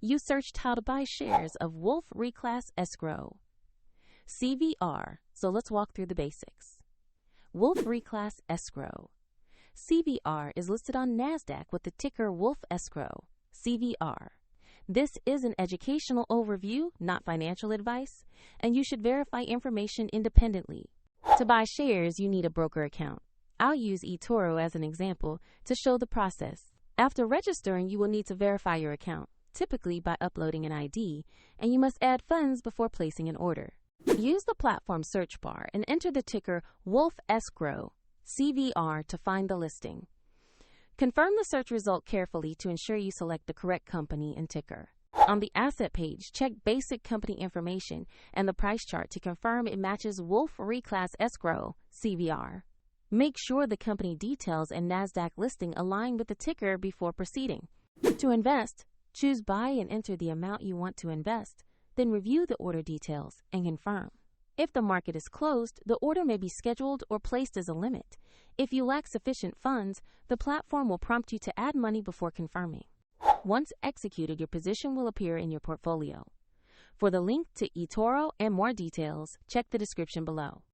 You searched how to buy shares of WOLF Reclass ESCROW.CVR, so let's walk through the basics. WOLF Reclass ESCROW.CVR is listed on NASDAQ with the ticker WOLF ESCROW.CVR. This is an educational overview, not financial advice, and you should verify information independently. To buy shares, you need a broker account. I'll use eToro as an example to show the process. After registering, you will need to verify your account, typically by uploading an ID, and you must add funds before placing an order. Use the platform search bar and enter the ticker WOLF ESCROW.CVR to find the listing. Confirm the search result carefully to ensure you select the correct company and ticker. On the asset page, check basic company information and the price chart to confirm it matches WOLF Reclass ESCROW.CVR. Make sure the company details and NASDAQ listing align with the ticker before proceeding. To invest, choose buy and enter the amount you want to invest, then review the order details and confirm. If the market is closed, the order may be scheduled or placed as a limit. If you lack sufficient funds, the platform will prompt you to add money before confirming. Once executed, your position will appear in your portfolio. For the link to eToro and more details, check the description below.